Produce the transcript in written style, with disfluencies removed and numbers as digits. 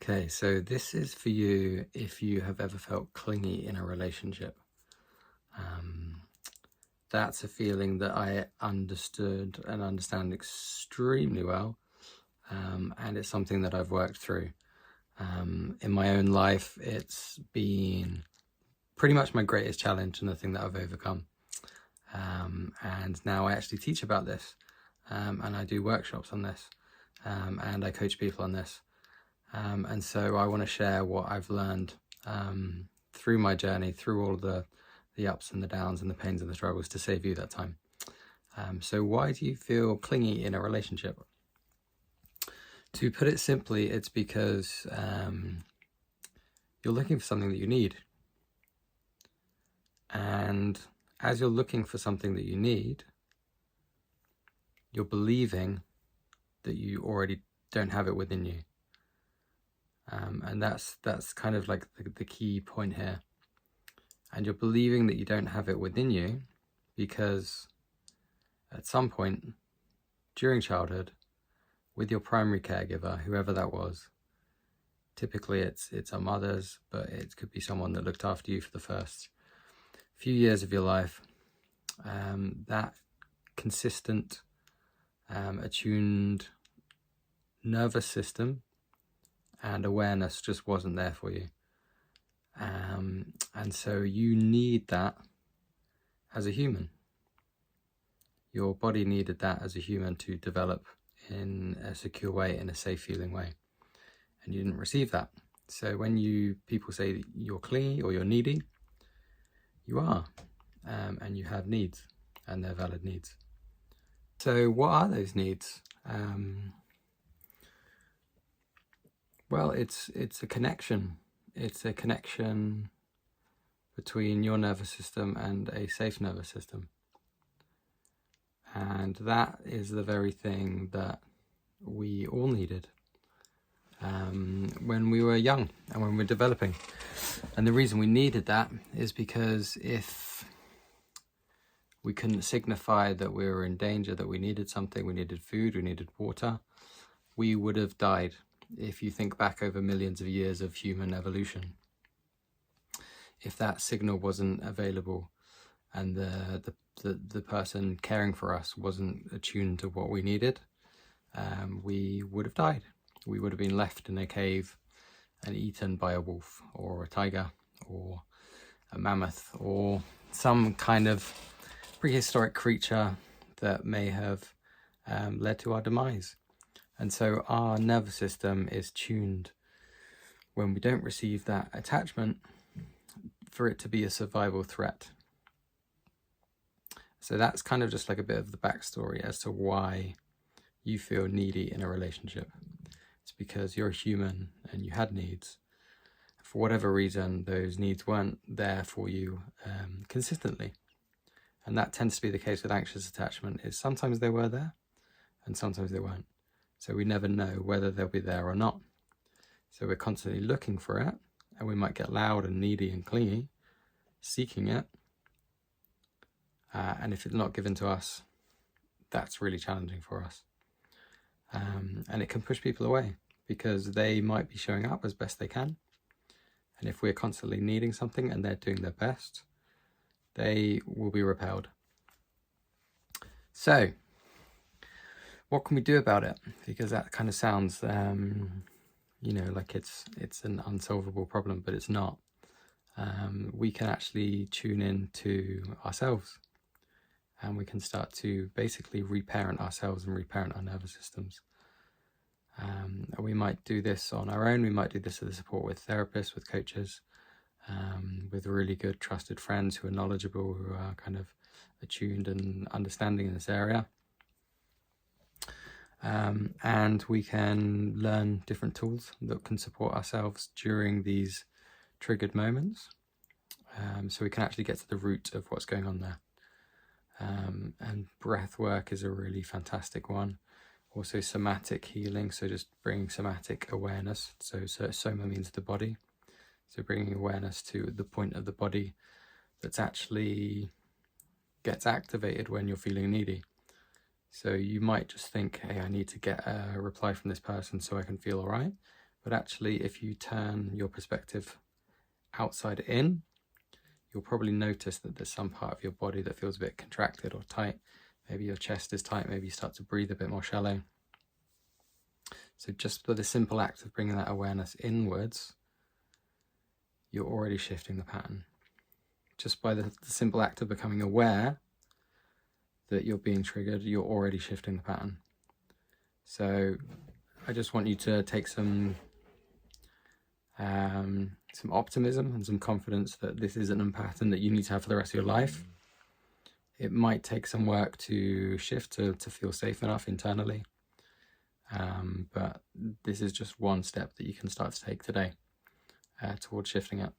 Okay, so this is for you if you have ever felt clingy in a relationship. That's a feeling that I understood and understand extremely well, and it's something that I've worked through. In my own life, it's been pretty much my greatest challenge and the thing that I've overcome. And now I actually teach about this, and I do workshops on this, and I coach people on this. And so I want to share what I've learned through my journey, through all the ups and the downs and the pains and the struggles to save you that time. So why do you feel clingy in a relationship? To put it simply, it's because you're looking for something that you need. And as you're looking for something that you need, you're believing that you already don't have it within you. And that's kind of like the key point here. And you're believing that you don't have it within you because at some point during childhood, with your primary caregiver, whoever that was, typically it's our mothers, but it could be someone that looked after you for the first few years of your life, that consistent, attuned nervous system and awareness just wasn't there for you. And so you need that as a human. Your body needed that as a human to develop in a secure way, in a safe feeling way. And you didn't receive that. So when people say that you're clingy or you're needy, you are, and you have needs, and they're valid needs. So what are those needs? Well, it's a connection. It's a connection between your nervous system and a safe nervous system. And that is the very thing that we all needed when we were young and when we were developing. And the reason we needed that is because if we couldn't signify that we were in danger, that we needed something, we needed food, we needed water, we would have died. If you think back over millions of years of human evolution, if that signal wasn't available and the person caring for us wasn't attuned to what we needed, we would have died. We would have been left in a cave and eaten by a wolf or a tiger or a mammoth or some kind of prehistoric creature that may have led to our demise. And so our nervous system is tuned when we don't receive that attachment for it to be a survival threat. So that's kind of just like a bit of the backstory as to why you feel needy in a relationship. It's because you're a human and you had needs. For whatever reason, those needs weren't there for you consistently. And that tends to be the case with anxious attachment, is sometimes they were there and sometimes they weren't. So we never know whether they'll be there or not. So we're constantly looking for it, and we might get loud and needy and clingy, seeking it. And if it's not given to us, that's really challenging for us. And it can push people away because they might be showing up as best they can. And if we're constantly needing something and they're doing their best, they will be repelled. So, what can we do about it? Because that kind of sounds, like it's an unsolvable problem, but it's not. We can actually tune in to ourselves, and we can start to basically reparent ourselves and reparent our nervous systems. And we might do this on our own. We might do this with support with therapists, with coaches, with really good trusted friends who are knowledgeable, who are kind of attuned and understanding in this area. And we can learn different tools that can support ourselves during these triggered moments, so we can actually get to the root of what's going on there. And breath work is a really fantastic one. Also somatic healing, so just bringing somatic awareness. So soma means the body. So bringing awareness to the point of the body that's actually gets activated when you're feeling needy. So you might just think, hey, I need to get a reply from this person so I can feel all right. But actually, if you turn your perspective outside in, you'll probably notice that there's some part of your body that feels a bit contracted or tight. Maybe your chest is tight, maybe you start to breathe a bit more shallow. So just for the simple act of bringing that awareness inwards, you're already shifting the pattern. Just by the simple act of becoming aware that you're being triggered, you're already shifting the pattern. So I just want you to take some optimism and some confidence that this isn't a pattern that you need to have for the rest of your life. It might take some work to shift to feel safe enough internally. But this is just one step that you can start to take today towards shifting it.